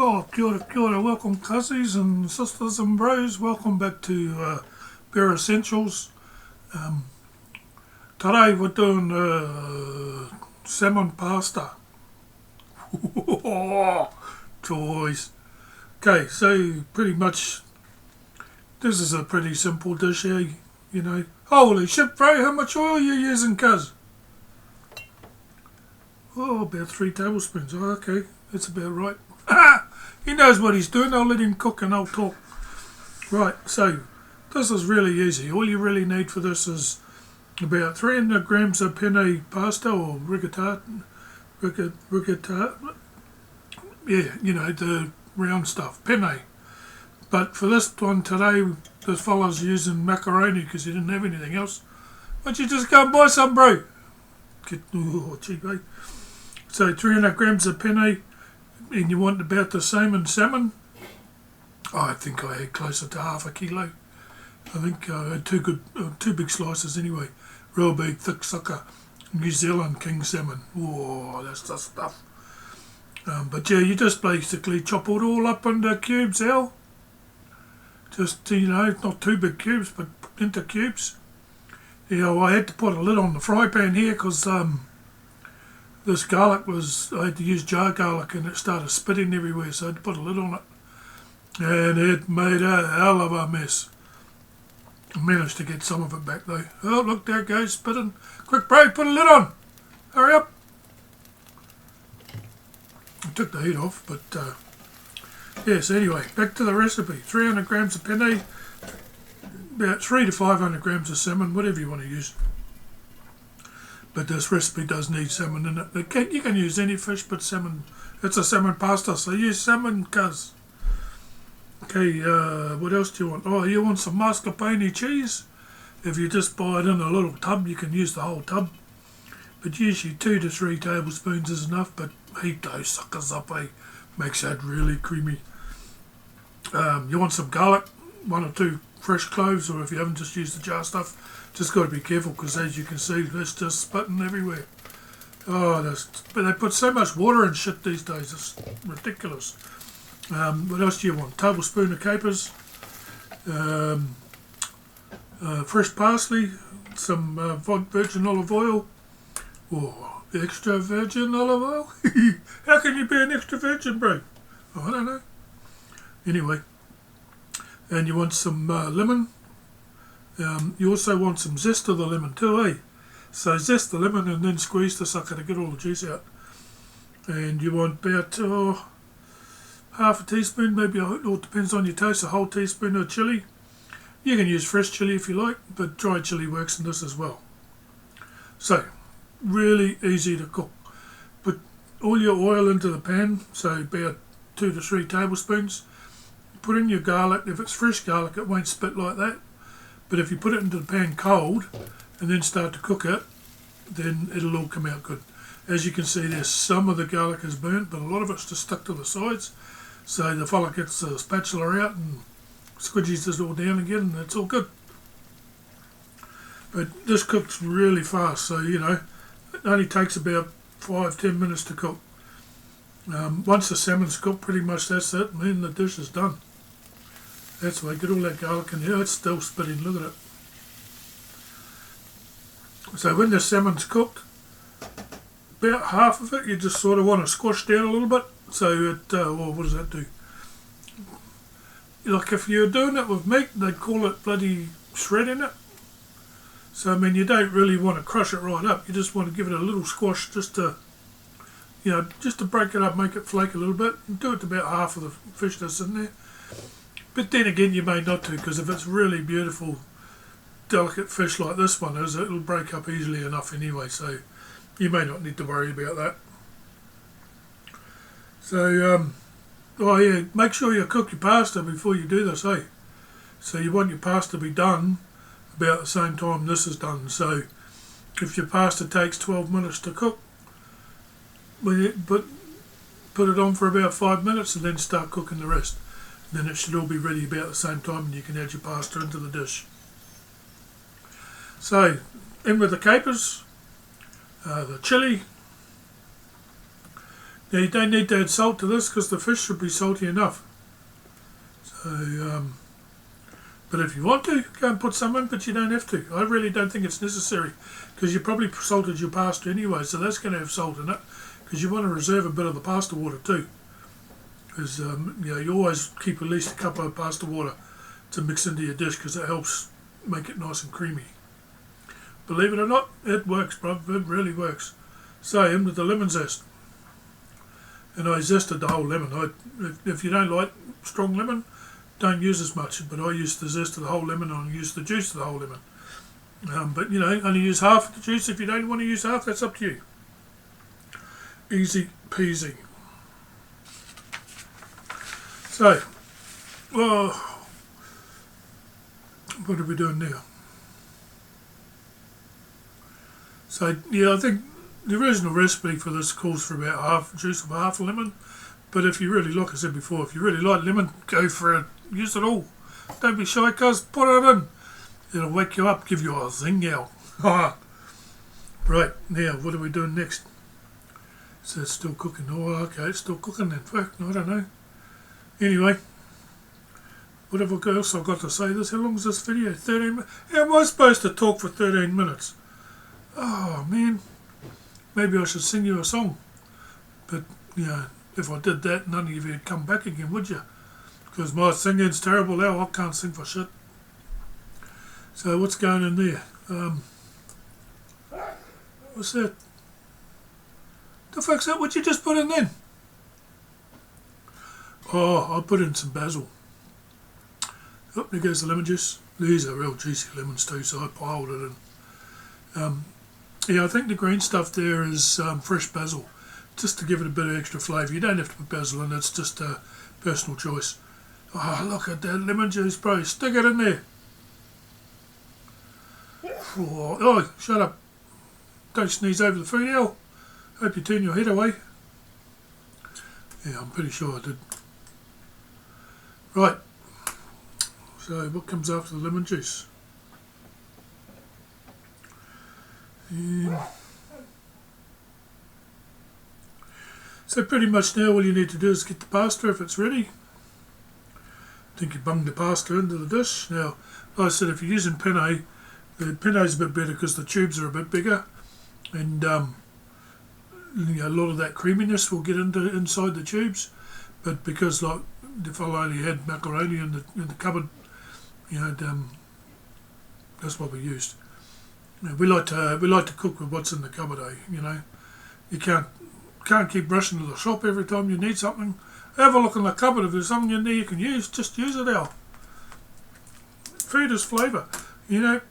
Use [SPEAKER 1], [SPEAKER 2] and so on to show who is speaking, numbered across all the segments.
[SPEAKER 1] Oh, kia ora, welcome cousins and sisters and bros. Welcome back to Bear Essentials. Today we're doing salmon pasta. Toys. Okay, so pretty much this is a pretty simple dish here, you know. Holy shit, bro, how much oil you using, cuz? Oh, about 3 tablespoons. Oh, okay, that's about right. He knows what he's doing. I'll let him cook and I'll talk. Right, so this is really easy. All you really need for this is about 300 grams of penne pasta or rigatata. Yeah, you know, the round stuff, penne. But for this one today, this fella's using macaroni because he didn't have anything else. Why don't you just go and buy some, bro? Cheap, eh? So 300 grams of penne, and you want about the same in salmon. I think I had closer to half a kilo. I think I had two big slices anyway. Real big, thick sucker. New Zealand king salmon. Whoa, that's the stuff. But yeah, you just basically chop it all up into cubes, Al. Just, you know, not too big cubes, but into cubes. You know, I had to put a lid on the fry pan here because this garlic I had to use jar garlic and it started spitting everywhere, so I had to put a lid on it. And it made a hell of a mess. I managed to get some of it back though. Oh, look, there it goes, spitting. Quick, bro, put a lid on. Hurry up. I took the heat off, but yes, anyway, back to the recipe. 300 grams of penne, about 300 to 500 grams of salmon, whatever you want to use. But this recipe does need salmon in it. You can use any fish but salmon. It's a salmon pasta, so use salmon, cuz. Okay, what else do you want? Oh, you want some mascarpone cheese? If you just buy it in a little tub, you can use the whole tub. But usually 2 to 3 tablespoons is enough, but heat those suckers up, eh? Makes that really creamy. You want some garlic, 1 or 2 fresh cloves, or if you haven't, just use the jar stuff. Just got to be careful because as you can see, it's just spitting everywhere. Oh, but they put so much water in shit these days, it's ridiculous. What else do you want? Tablespoon of capers, fresh parsley, some virgin olive oil. Oh, extra virgin olive oil? How can you be an extra virgin, bro? Oh, I don't know. Anyway, and you want some lemon. You also want some zest of the lemon too, eh? So zest the lemon and then squeeze the sucker to get all the juice out. And you want about half a teaspoon, maybe, it depends on your taste, a whole teaspoon of chilli. You can use fresh chilli if you like, but dried chilli works in this as well. So, really easy to cook. Put all your oil into the pan, so about 2 to 3 tablespoons. Put in your garlic. If it's fresh garlic, it won't spit like that. But if you put it into the pan cold and then start to cook it, then it'll all come out good. As you can see, there's some of the garlic is burnt, but a lot of it's just stuck to the sides. So the fella gets the spatula out and squidges it all down again, and it's all good. But this cooks really fast, so you know, it only takes about 5-10 minutes to cook. Once the salmon's cooked, pretty much that's it, and then the dish is done. That's why, get all that garlic in here, it's still spitting, look at it. So when the salmon's cooked, about half of it you just sort of want to squash down a little bit, so it, well, what does that do? Like if you're doing it with meat, they'd call it bloody shredding it. So I mean, you don't really want to crush it right up, you just want to give it a little squash just to, you know, just to break it up, make it flake a little bit, and do it to about half of the fish that's in there. But then again, you may not to, because if it's really beautiful, delicate fish like this one is, it'll break up easily enough anyway, so you may not need to worry about that. So, oh yeah, make sure you cook your pasta before you do this, eh? So you want your pasta to be done about the same time this is done. So if your pasta takes 12 minutes to cook, put it on for about 5 minutes and then start cooking the rest. Then it should all be ready about the same time and you can add your pasta into the dish. So, in with the capers, the chilli, Now you don't need to add salt to this because the fish should be salty enough. So, but if you want to, go and put some in, but you don't have to. I really don't think it's necessary because you probably salted your pasta anyway, so that's going to have salt in it because you want to reserve a bit of the pasta water too. Because you always keep at least a cup of pasta water to mix into your dish because it helps make it nice and creamy. Believe it or not, it works, bro. It really works. So in with the lemon zest. And I zested the whole lemon. If you don't like strong lemon, don't use as much. But I use the zest of the whole lemon and I use the juice of the whole lemon. But only use half of the juice. If you don't want to use half, that's up to you. Easy peasy. So, what are we doing now? So, yeah, I think the original recipe for this calls for about half juice of half a lemon. But if you really, like I said before, if you really like lemon, go for it. Use it all. Don't be shy, cuz. Put it in. It'll wake you up, give you a zing out. Right, now, what are we doing next? So it's still cooking. Oh, okay, it's still cooking then. Fuck, I don't know. Anyway, whatever else I've got to say. How long is this video? 13 minutes? How am I supposed to talk for 13 minutes? Oh, man. Maybe I should sing you a song. But, if I did that, none of you would come back again, would you? Because my singing's terrible now. I can't sing for shit. So what's going in there? What's that? The fuck's that? What you just put in then? Oh, I put in some basil. Oh, there goes the lemon juice. These are real juicy lemons too, so I piled it in. I think the green stuff there is fresh basil, just to give it a bit of extra flavour. You don't have to put basil in, it's just a personal choice. Oh, look at that lemon juice, bro. Stick it in there. Oh, shut up. Don't sneeze over the food, Al. Hope you turn your head away. Yeah, I'm pretty sure I did. Right. So what comes after the lemon juice? So pretty much now all you need to do is get the pasta if it's ready. I think you bung the pasta into the dish. Now, like I said, if you're using penne, the penne's a bit better because the tubes are a bit bigger, and a lot of that creaminess will get inside the tubes. But because like if I only had macaroni in the cupboard, that's what we used. We like to cook with what's in the cupboard, You can't keep rushing to the shop every time you need something. Have a look in the cupboard. If there's something in there you can use, just use it out. Food is flavour. When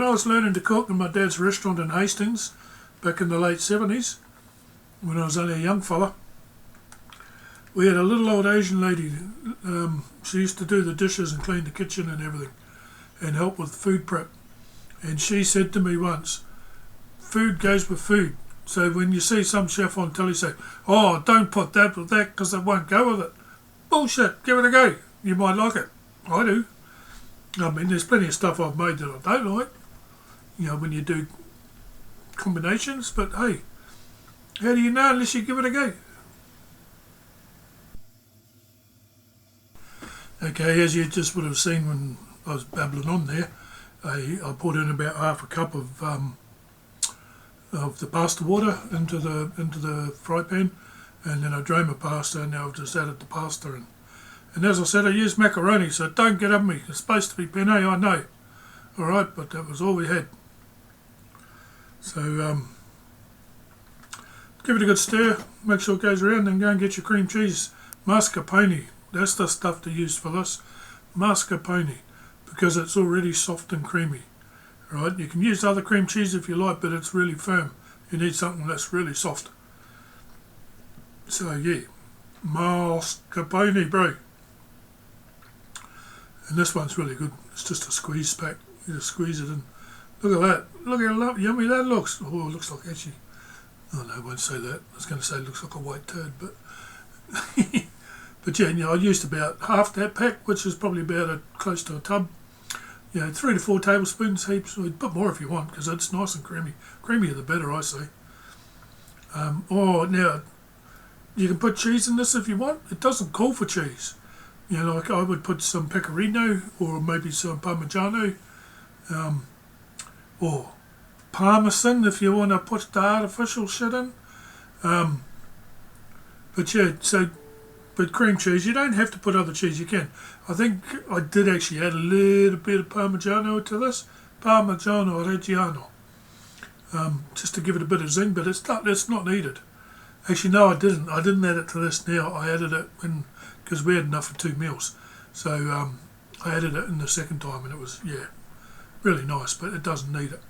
[SPEAKER 1] I was learning to cook in my dad's restaurant in Hastings back in the late 70s, when I was only a young fella, we had a little old Asian lady. She used to do the dishes and clean the kitchen and everything and help with food prep. And she said to me once, food goes with food. So when you see some chef on telly say, oh, don't put that with that because it won't go with it. Bullshit, give it a go. You might like it. I do. I mean, there's plenty of stuff I've made that I don't like, when you do combinations. But hey, how do you know unless you give it a go? Okay, as you just would have seen when I was babbling on there, I poured in about half a cup of the pasta water into the fry pan, and then I drained my pasta, and now I've just added the pasta in. And as I said, I used macaroni, so don't get up me. It's supposed to be penne, I know. Alright, but that was all we had. So give it a good stir, make sure it goes around, then go and get your cream cheese. Mascarpone, that's the stuff to use for this. Mascarpone, because it's already soft and creamy. Right, you can use other cream cheese if you like, but it's really firm. You need something that's really soft. So yeah, mascarpone, bro. And this one's really good. It's just a squeeze pack. You just squeeze it in. Look at that. Look how yummy that looks. Oh, it looks like actually. Oh no, I won't say that. I was going to say it looks like a white turd, but. But yeah, I used about half that pack, which is probably about close to a tub. 3 to 4 tablespoons, heaps. Put more if you want, because it's nice and creamy. Creamier the better, I say. Now, you can put cheese in this if you want. It doesn't call for cheese. You know, like I would put some pecorino or maybe some parmigiano, or parmesan if you want to put the artificial shit in. But yeah, but cream cheese, you don't have to put other cheese, you can. I think I did actually add a little bit of parmigiano to this, parmigiano reggiano, just to give it a bit of zing, but it's not needed. Actually, no, I didn't. I didn't add it to this now. I added it because we had enough for 2 meals. So I added it in the second time, and it was, yeah, really nice, but it doesn't need it.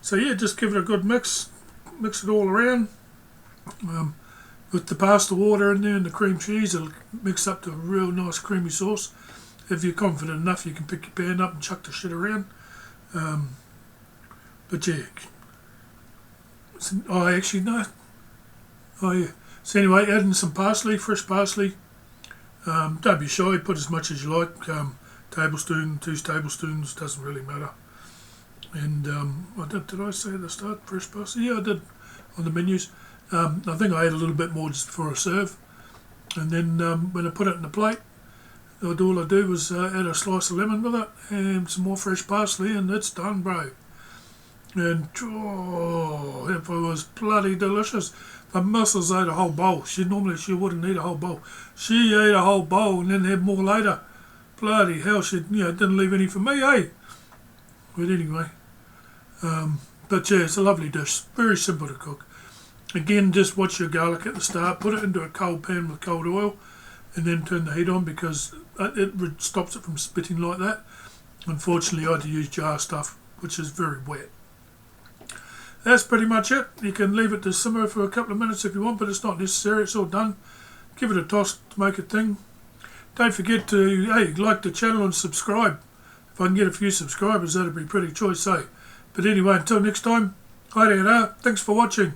[SPEAKER 1] So yeah, just give it a good mix it all around. With the pasta water in there and the cream cheese, it'll mix up to a real nice creamy sauce. If you're confident enough, you can pick your pan up and chuck the shit around. But yeah, I actually know. Oh yeah. So anyway, add in some parsley, fresh parsley. Don't be shy, put as much as you like. Tablespoon, 2 tablespoons, doesn't really matter. And did I say at the start, fresh parsley? Yeah, I did on the menus. I think I had a little bit more just for a serve. And then when I put it in the plate, all I do was add a slice of lemon with it and some more fresh parsley, and it's done, bro. And oh, it was bloody delicious. But Mrs. ate a whole bowl. She wouldn't eat a whole bowl. She ate a whole bowl and then had more later. Bloody hell, she didn't leave any for me, eh? But anyway, but yeah, it's a lovely dish. Very simple to cook. Again, just watch your garlic at the start. Put it into a cold pan with cold oil, and then turn the heat on because it stops it from spitting like that. Unfortunately, I had to use jar stuff, which is very wet. That's pretty much it. You can leave it to simmer for a couple of minutes if you want, but it's not necessary. It's all done. Give it a toss to make it thing. Don't forget to like the channel and subscribe. If I can get a few subscribers, that'd be pretty choice, eh? But anyway, until next time, hi there, thanks for watching.